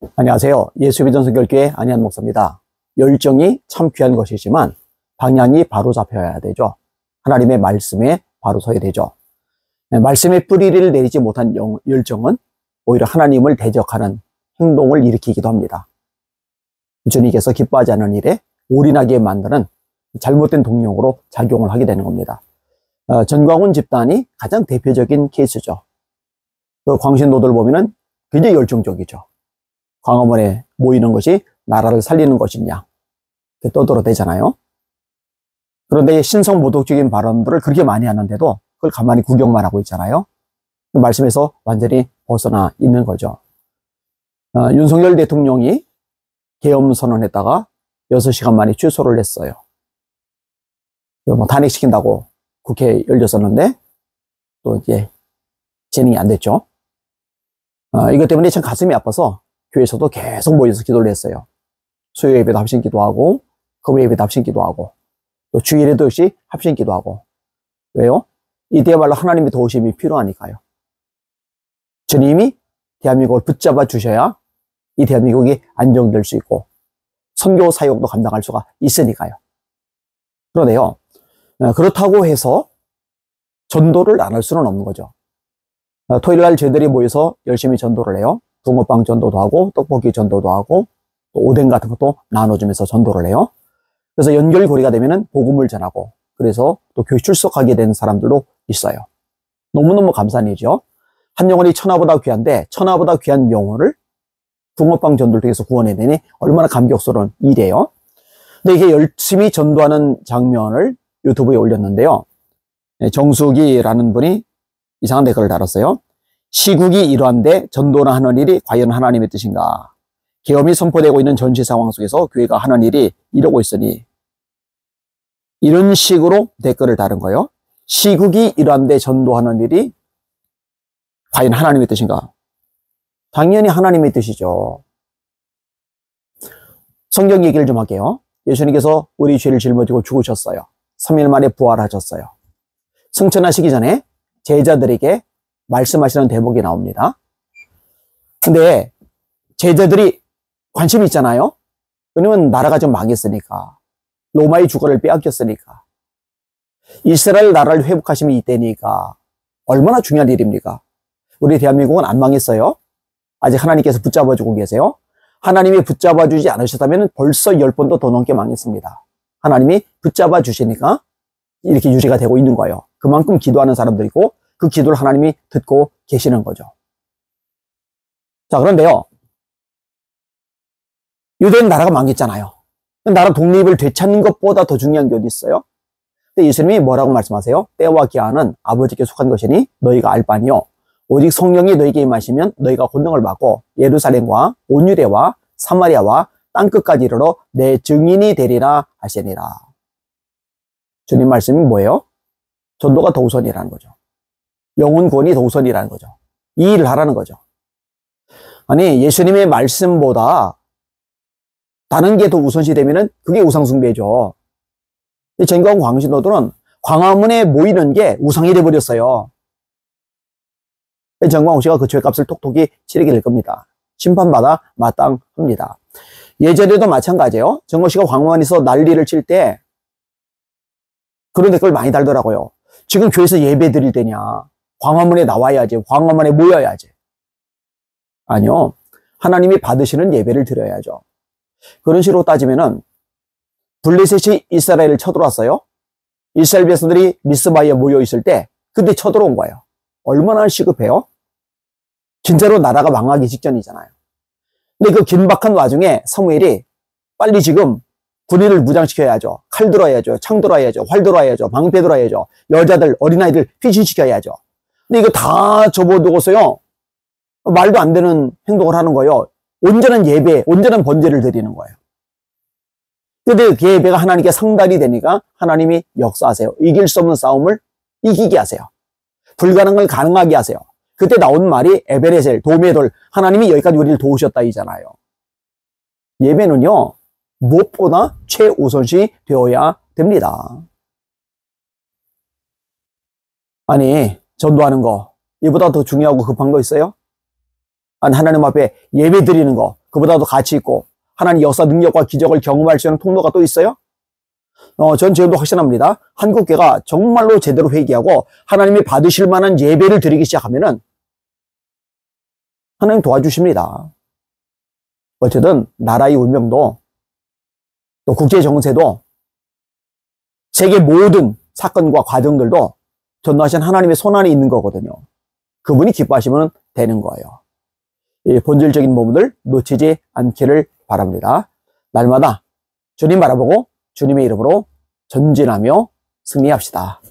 안녕하세요. 예수비전선교회 안희한 목사입니다. 열정이 참 귀한 것이지만 방향이 바로 잡혀야 되죠. 하나님의 말씀에 바로 서야 되죠. 말씀의 뿌리를 내리지 못한 열정은 오히려 하나님을 대적하는 행동을 일으키기도 합니다. 주님께서 기뻐하지 않는 일에 올인하게 만드는 잘못된 동력으로 작용을 하게 되는 겁니다. 전광훈 집단이 가장 대표적인 케이스죠. 그 광신도들 보면은 굉장히 열정적이죠. 광화문에 모이는 것이 나라를 살리는 것이냐 떠들어대잖아요. 그런데 신성 모독적인 발언들을 그렇게 많이 하는데도 그걸 가만히 구경만 하고 있잖아요. 그 말씀에서 완전히 벗어나 있는 거죠. 윤석열 대통령이 계엄 선언했다가 6시간 만에 취소를 했어요. 뭐 탄핵시킨다고 국회 열렸었는데 또 이제 진행이 안 됐죠. 이것 때문에 참 가슴이 아파서 교회에서도 계속 모여서 기도를 했어요. 수요 예배도 합심 기도하고, 금요 예배도 합심 기도하고, 또 주일에도 역시 합심 기도하고. 왜요? 이때야말로 하나님의 도우심이 필요하니까요. 주님이 대한민국을 붙잡아 주셔야 이 대한민국이 안정될 수 있고, 선교 사역도 감당할 수가 있으니까요. 그러네요. 그렇다고 해서 전도를 안 할 수는 없는 거죠. 토요일날 저희들이 모여서 열심히 전도를 해요. 붕어빵 전도도 하고 떡볶이 전도도 하고 또 오뎅 같은 것도 나눠주면서 전도를 해요. 그래서 연결고리가 되면은 복음을 전하고 그래서 또 교회 출석하게 된 사람들도 있어요. 너무너무 감사한 일이죠. 한 영혼이 천하보다 귀한데 천하보다 귀한 영혼을 붕어빵 전도를 통해서 구원해내니 얼마나 감격스러운 일이에요. 근데 이게 열심히 전도하는 장면을 유튜브에 올렸는데요. 정숙이라는 분이 이상한 댓글을 달았어요. 시국이 이러한데 전도나 하는 일이 과연 하나님의 뜻인가? 계엄이 선포되고 있는 전시 상황 속에서 교회가 하는 일이 이러고 있으니 이런 식으로 댓글을 다른 거예요. 시국이 이러한데 전도하는 일이 과연 하나님의 뜻인가? 당연히 하나님의 뜻이죠. 성경 얘기를 좀 할게요. 예수님께서 우리 죄를 짊어지고 죽으셨어요. 3일 만에 부활하셨어요. 승천하시기 전에 제자들에게 말씀하시는 대목이 나옵니다. 근데 제자들이 관심이 있잖아요. 왜냐면 나라가 좀 망했으니까. 로마의 주권을 빼앗겼으니까. 이스라엘 나라를 회복하시면 이때니까. 얼마나 중요한 일입니까? 우리 대한민국은 안 망했어요. 아직 하나님께서 붙잡아주고 계세요. 하나님이 붙잡아주지 않으셨다면 벌써 10번도 더 넘게 망했습니다. 하나님이 붙잡아주시니까 이렇게 유지가 되고 있는 거예요. 그만큼 기도하는 사람들이고 그 기도를 하나님이 듣고 계시는 거죠. 자, 그런데요. 유대인 나라가 망했잖아요. 나라 독립을 되찾는 것보다 더 중요한 게 어디 있어요? 근데 예수님이 뭐라고 말씀하세요? 때와 기한은 아버지께 속한 것이니 너희가 알 바니요. 오직 성령이 너희에게 임하시면 너희가 권능을 받고 예루살렘과 온 유대와 사마리아와 땅끝까지 이르러 내 증인이 되리라 하시니라. 주님 말씀이 뭐예요? 전도가 더 우선이라는 거죠. 영혼 구원이 더 우선이라는 거죠. 이 일을 하라는 거죠. 아니 예수님의 말씀보다 다른 게 더 우선시 되면은 그게 우상숭배죠. 전광 광신도들은 광화문에 모이는 게 우상이 돼버렸어요. 전광훈 씨가 그 죄값을 톡톡히 치르게 될 겁니다. 심판받아 마땅합니다. 예전에도 마찬가지예요. 정광훈 씨가 광화문에서 난리를 칠 때 그런 댓글 많이 달더라고요. 지금 교회에서 예배 드릴 때냐? 광화문에 나와야지. 광화문에 모여야지. 아니요. 하나님이 받으시는 예배를 드려야죠. 그런 식으로 따지면은 블레셋이 이스라엘을 쳐들어왔어요. 이스라엘 백성들이 미스바에 모여 있을 때 그때 쳐들어온 거예요. 얼마나 시급해요? 진짜로 나라가 망하기 직전이잖아요. 근데 그 긴박한 와중에 사무엘이 빨리 지금 군인을 무장시켜야죠. 칼 들어야죠. 창 들어야죠. 활 들어야죠. 방패 들어야죠. 여자들, 어린아이들 피신시켜야죠. 근데 이거 다 접어두고서요. 말도 안 되는 행동을 하는 거예요. 온전한 예배, 온전한 번제를 드리는 거예요. 근데 그 예배가 하나님께 상달이 되니까 하나님이 역사하세요. 이길 수 없는 싸움을 이기게 하세요. 불가능한 걸 가능하게 하세요. 그때 나온 말이 에베레셀, 도메돌, 하나님이 여기까지 우리를 도우셨다 이잖아요. 예배는요. 무엇보다 최우선시 되어야 됩니다. 아니 전도하는 거 이보다 더 중요하고 급한 거 있어요? 아니 하나님 앞에 예배 드리는 거 그보다도 가치 있고 하나님 역사 능력과 기적을 경험할 수 있는 통로가 또 있어요? 전 지금도 확신합니다. 한국교회가 정말로 제대로 회개하고 하나님이 받으실 만한 예배를 드리기 시작하면은 하나님 도와주십니다. 어쨌든 나라의 운명도 또 국제 정세도 세계 모든 사건과 과정들도 전능하신 하나님의 손 안에 있는 거거든요. 그분이 기뻐하시면 되는 거예요. 이 본질적인 부분을 놓치지 않기를 바랍니다. 날마다 주님 바라보고 주님의 이름으로 전진하며 승리합시다.